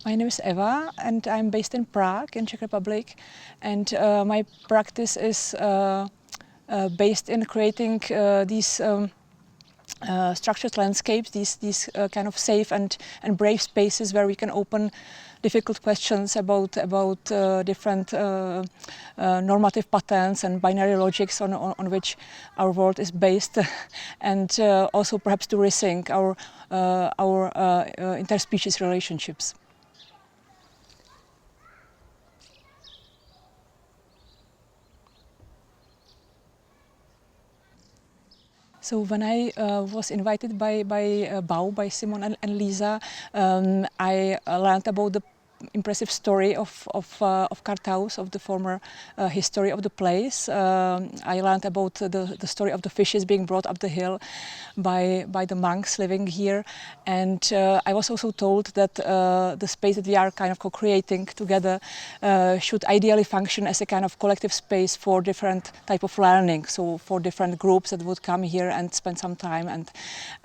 My name is Eva and I'm based in Prague in Czech Republic, and my practice is based in creating these structured landscapes, these kind of safe and brave spaces where we can open difficult questions about different normative patterns and binary logics on which our world is based, and also perhaps to rethink our interspecies relationships. So when I was invited by BAU, by Simon and Lisa, I learned about the impressive story of Carthaus, of the former history of the place. I learned about the story of the fishes being brought up the hill by the monks living here, and I was also told that the space that we are kind of co-creating together should ideally function as a kind of collective space for different type of learning, so for different groups that would come here and spend some time,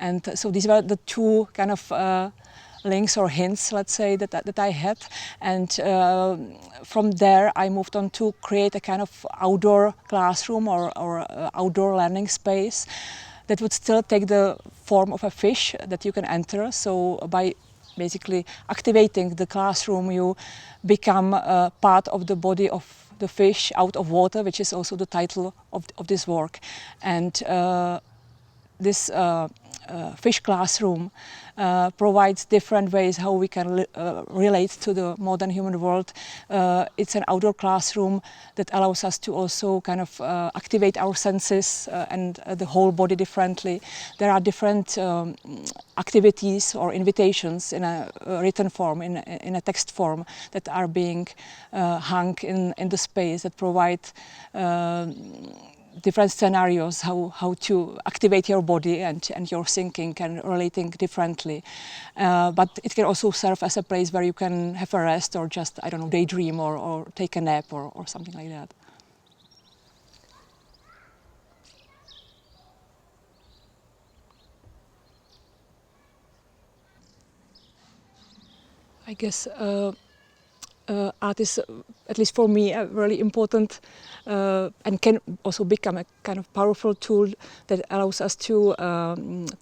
and so these were the two kind of links or hints, let's say, that I had, and from there I moved on to create a kind of outdoor classroom or outdoor learning space that would still take the form of a fish that you can enter. So by basically activating the classroom, you become part of the body of the fish out of water, which is also the title of this work. And this fish classroom provides different ways how we can relate to the modern human world. It's an outdoor classroom that allows us to also kind of activate our senses and the whole body differently. There are different activities or invitations in a written form, in a text form, that are being hung in the space, that provide different scenarios how to activate your body and your thinking and relating differently. But it can also serve as a place where you can have a rest or just, I don't know, daydream or take a nap or something like that. I guess art is, at least for me, a really important and can also become a kind of powerful tool that allows us to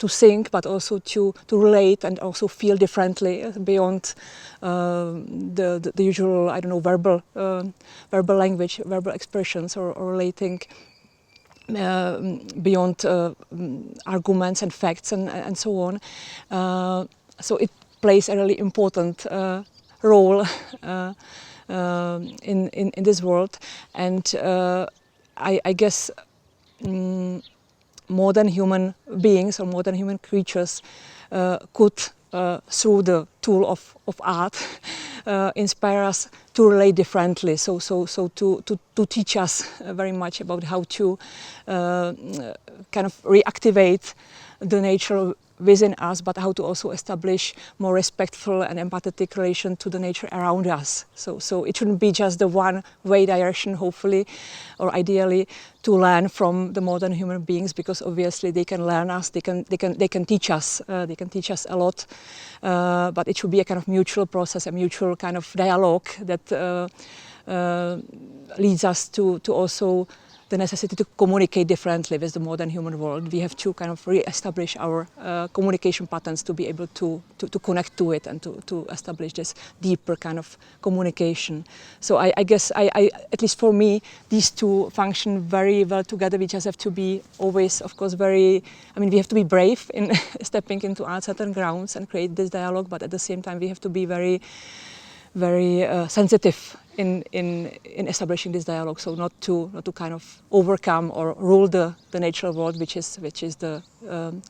think, but also to relate and also feel differently beyond the usual, I don't know, verbal language, verbal expressions, or relating beyond arguments and facts and so on. So it plays a really important role in this world, and I guess modern human beings or modern human creatures could, through the tool of art, inspire us to relate differently. So to teach us very much about how to kind of reactivate the nature within us, but how to also establish more respectful and empathetic relation to the nature around us. So it shouldn't be just the one-way direction, hopefully, or ideally, to learn from the modern human beings, because obviously they can learn us, they can teach us, a lot. But it should be a kind of mutual process, a mutual kind of dialogue that leads us to also the necessity to communicate differently with the modern human world. We have to kind of re-establish our communication patterns to be able to connect to it and to establish this deeper kind of communication. So I guess, at least for me, these two function very well together. We just have to be always, of course, we have to be brave in stepping into uncertain grounds and create this dialogue, but at the same time we have to be very sensitive in establishing this dialogue, so not to kind of overcome or rule the natural world, which is the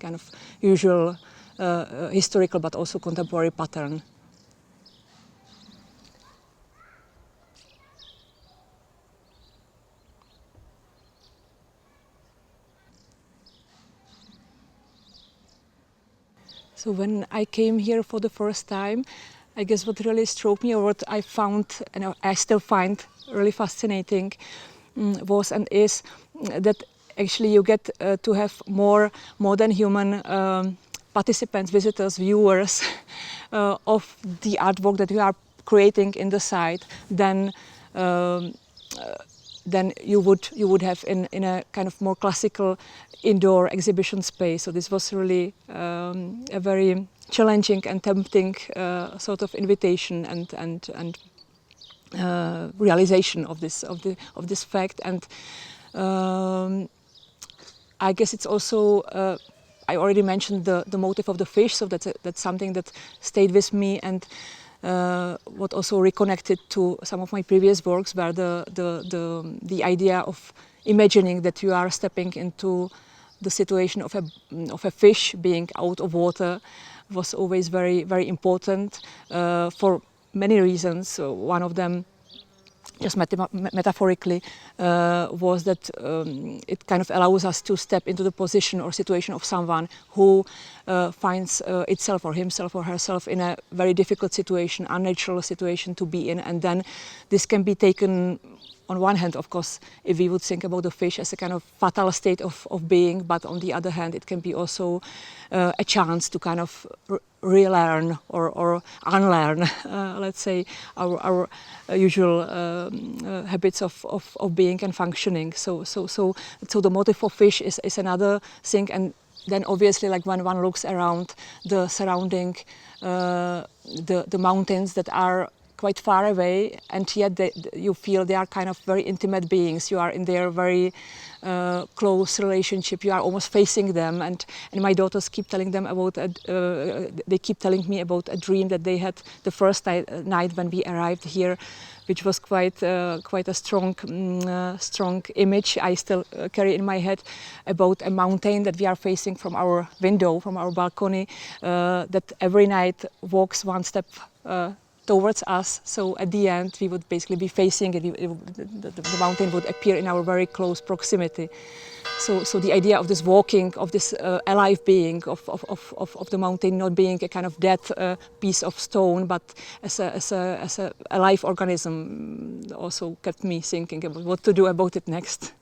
kind of usual historical but also contemporary pattern. So when I came here for the first time, I guess what really struck me, or what I found and I still find really fascinating, was and is that actually you get to have more modern human participants, visitors, viewers of the artwork that you are creating in the site than you would have in a kind of more classical indoor exhibition space. So this was really a very challenging and tempting sort of invitation and realization of this fact. And I guess it's also I already mentioned the motif of the fish, so that's something that stayed with me, and what also reconnected to some of my previous works, where the idea of imagining that you are stepping into the situation of a fish being out of water was always very, very important for many reasons. One of them, just metaphorically, was that it kind of allows us to step into the position or situation of someone who finds itself or himself or herself in a very difficult situation, unnatural situation to be in, and then this can be taken, on one hand, of course, if we would think about the fish as a kind of fatal state of being, but on the other hand, it can be also a chance to kind of relearn or unlearn, let's say, our usual habits of being and functioning. So the motif of fish is another thing, and then obviously, like when one looks around the surrounding, the mountains that are quite far away, and yet you feel they are kind of very intimate beings. You are in their very close relationship. You are almost facing them, and my daughters keep telling them about. They keep telling me about a dream that they had the first night when we arrived here, which was quite a strong image I still carry in my head, about a mountain that we are facing from our window, from our balcony, that every night walks one step towards us. So at the end we would basically be facing it. The mountain would appear in our very close proximity. So the idea of this walking, of this alive being, of the mountain not being a kind of dead piece of stone, but as a alive organism, also kept me thinking about what to do about it next.